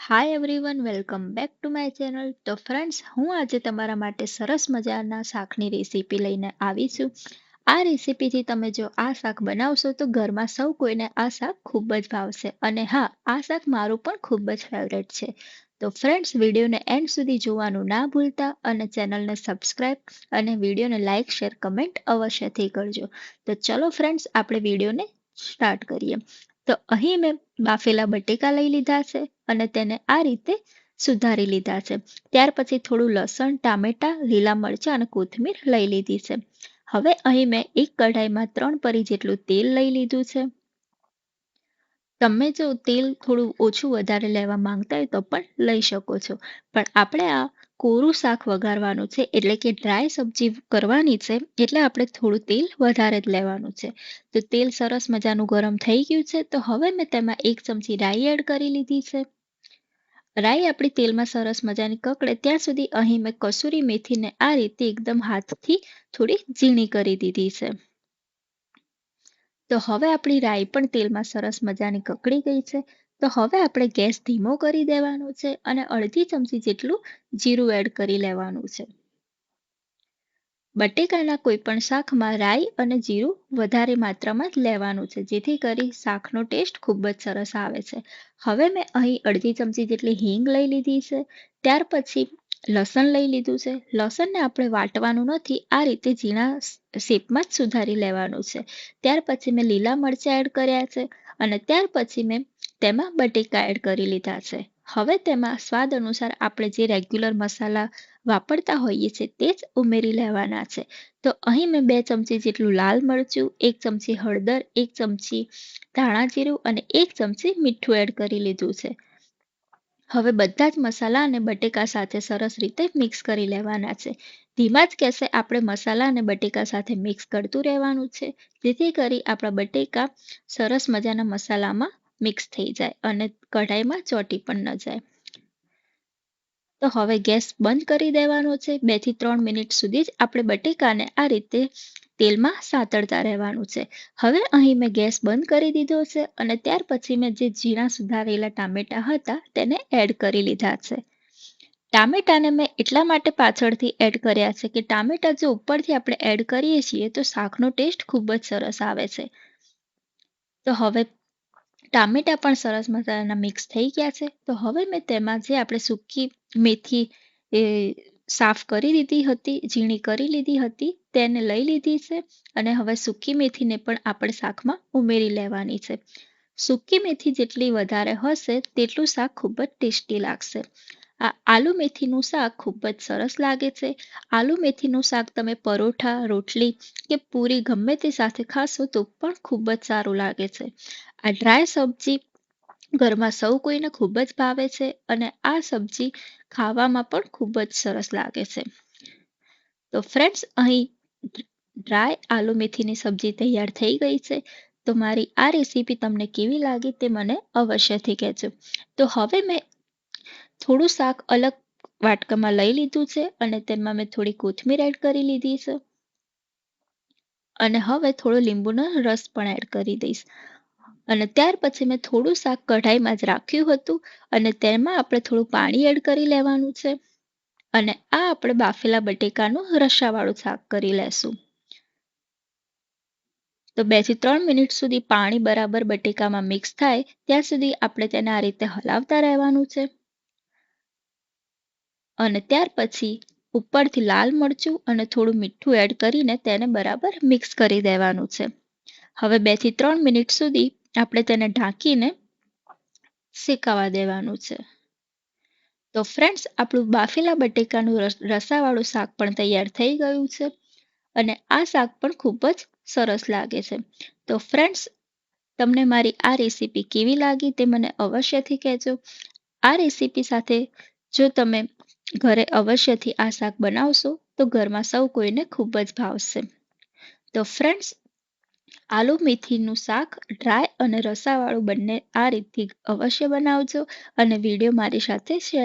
Hi everyone, welcome back to my channel. તો friends, હું આજે તમારા માટે સરસ મજાના શાકની રેસીપી લઈને આવી છું. આ રેસીપીથી તમે જો આ શાક બનાવશો તો ઘરમાં સૌ કોઈને આ શાક ખૂબ જ ભાવશે. અને હા, આ શાક મારું પણ ખૂબ જ ફેવરેટ છે. તો ફ્રેન્ડ્સ, વિડીયોને એન્ડ સુધી જોવાનું ના ભૂલતા અને ચેનલને સબસ્ક્રાઇબ અને વિડીયોને લાઇક, શેર, કમેન્ટ અવશ્યથી કરજો. તો ચલો ફ્રેન્ડ્સ, આપણે વિડીયોને સ્ટાર્ટ કરીએ. તો અહીં મેં બાફેલા બટેકા લઈ લીધા છે અને તેને આ રીતે સુધારી લીધા છે. ત્યાર પછી થોડું લસણ, ટામેટા, લીલા મરચાં અને કોથમીર લઈ લીધી છે. હવે અહીં મેં એક કઢાઈમાં 3 પરી જેટલું તેલ લઈ લીધું છે. તમે જો તેલ થોડું ઓછું વધારે લેવા માંગતા હોય તો પણ લઈ શકો છો. પણ આપણે આ કોરું શાક વઘારવાનું છે, એટલે કે ડ્રાય સબ્જી કરવાની છે, એટલે આપણે થોડું તેલ વધારે જ લેવાનું છે. તો તેલ સરસ મજાનું ગરમ થઈ ગયું છે. તો હવે મેં તેમાં 1 ચમચી રાઈ એડ કરી લીધી છે. રાઈ આપણી તેલમાં સરસ મજાની કકડે ત્યાં સુધી અહીં મેં કસૂરી મેથીને આ રીતે એકદમ હાથથી થોડી ઝીણી કરી દીધી છે. તો હવે આપણી રાઈ પણ તેલમાં સરસ મજાની કકડી ગઈ છે. તો હવે આપણે ગેસ ધીમો કરી દેવાનો છે અને અડધી ચમચી જેટલું જીરું એડ કરી લેવાનું છે. બટેકાના કોઈ પણ શાકમાં રાઈ અને જીરું વધારે માત્રામાં જ લેવાનું છે, જેથી કરી શાકનો ટેસ્ટ ખૂબ જ સરસ આવે છે. હવે મેં અહીં અડધી ચમચી જેટલી હિંગ લઈ લીધી છે. ત્યાર પછી લસણ લઈ લીધું છે. લસણને આપણે વાટવાનું નથી, આ રીતે ઝીણા શેપમાં જ સુધારી લેવાનું છે. ત્યાર પછી મેં લીલા મરચાં એડ કર્યા છે અને ત્યાર પછી મેં તેમાં બટેકા એડ કરી લીધા છે. હવે તેમાં સ્વાદ અનુસાર આપણે જે રેગ્યુલર મસાલા વાપરતા હોઈએ છીએ તે જ ઉમેરી લેવાના છે. તો અહીં મેં 2 ચમચી જેટલું લાલ મરચું, 1 ચમચી હળદર, 1 ચમચી ધાણા જીરું અને 1 ચમચી મીઠું એડ કરી લીધું છે. હવે બધા જ મસાલા અને બટેકા સાથે સરસ રીતે મિક્સ કરી લેવાના છે. ધીમા જ ગેસે આપણે મસાલા અને બટેકા સાથે મિક્સ કરતું રહેવાનું છે, જેથી કરી આપણા બટેકા સરસ મજાના મસાલામાં મિક્સ થઈ જાય અને કઢાઈમાં ચોંટી પણ ન જાય. તો હવે ગેસ બંધ કરી દેવાનો છે. 2 થી 3 મિનિટ સુધી જ આપણે બટેકાને આ રીતે તેલમાં સાતળતા રહેવાનું છે. હવે અહીં મેં ગેસ બંધ કરી દીધો છે અને ત્યાર પછી મેં જે ઝીણા સુધારેલા ટામેટા હતા તેને એડ કરી લીધા છે. ટામેટાને મેં એટલા માટે પાછળથી એડ કર્યા છે કે ટામેટા જો ઉપરથી આપણે એડ કરીએ છીએ તો શાકનો ટેસ્ટ ખૂબ જ સરસ આવે છે. તો હવે ટામેટા પણ સરસ મસાલાના મિક્સ થઈ ગયા છે. તો હવે મેં તેમાં જે આપણે સૂકી મેથી એ સાફ કરી લીધી હતી, ઝીણી કરી લીધી હતી, તેને લઈ લીધી છે અને હવે સૂકી મેથીને પણ આપણે શાકમાં ઉમેરી લેવાની છે. સૂકી મેથી જેટલી વધારે હશે તેટલું શાક ખૂબ જ ટેસ્ટી લાગશે. આ આલુ મેથીનું શાક ખૂબ જ સરસ લાગે છે. આલુ મેથીનું શાક તમે પરોઠા, રોટલી કે પૂરી ગમે તે સાથે ખાશો તો પણ ખૂબ જ સારું લાગે છે. આ ડ્રાય સબ્જી ઘરમાં સૌ કોઈને ખૂબ જ ભાવે છે અને આ સબ્જી ખાવામાં પણ ખૂબ જ સરસ લાગે છે. તો ફ્રેન્ડ્સ, અહીં ડ્રાય આલુ મેથીની સબ્જી તૈયાર થઈ ગઈ છે. તો મારી આ રેસીપી તમને કેવી લાગી તે મને અવશ્યથી કહેજો. તો હવે મેં થોડું શાક અલગ વાટકામાં લઈ લીધું છે અને તેમાં મેં થોડી કોથમીર એડ કરી લીધી છે અને હવે થોડો લીંબુનો રસ પણ એડ કરી દઈશ. અને ત્યાર પછી મેં થોડું શાક કઢાઈમાં જ રાખ્યું હતું અને તેમાં આપણે થોડું પાણી એડ કરી લેવાનું છે અને આ આપણે બાફેલા બટેકાનું રસાવાળું શાક કરી લેશું. તો 2 થી 3 મિનિટ સુધી પાણી બરાબર બટેકામાં મિક્સ થાય ત્યાં સુધી આપણે તેને આ રીતે હલાવતા રહેવાનું છે અને ત્યાર પછી ઉપરથી લાલ મરચું અને થોડું મીઠું એડ કરીને તેને બરાબર મિક્સ કરી દેવાનું છે. હવે 2 થી 3 મિનિટ સુધી આપણે તેને ઢાંકીને શેકાવા દેવાનું છે. તો ફ્રેન્ડ્સ, આપણું બાફેલા બટેકાનું રસાવાળું શાક પણ તૈયાર થઈ ગયું છે અને આ શાક પણ ખૂબ જ સરસ લાગે છે. તો ફ્રેન્ડ્સ, તમને મારી આ રેસીપી કેવી લાગી તે મને અવશ્યથી કહેજો. આ રેસીપી સાથે જો તમે ઘરે અવશ્યથી આ શાક બનાવશો તો ઘરમાં સૌ કોઈને ખૂબ જ ભાવશે. તો ફ્રેન્ડ્સ, આલુ મેથીનું શાક ડ્રાય અને રસાવાળું બંને આ રીતથી અવશ્ય બનાવજો અને વિડીયો મારી સાથે શેર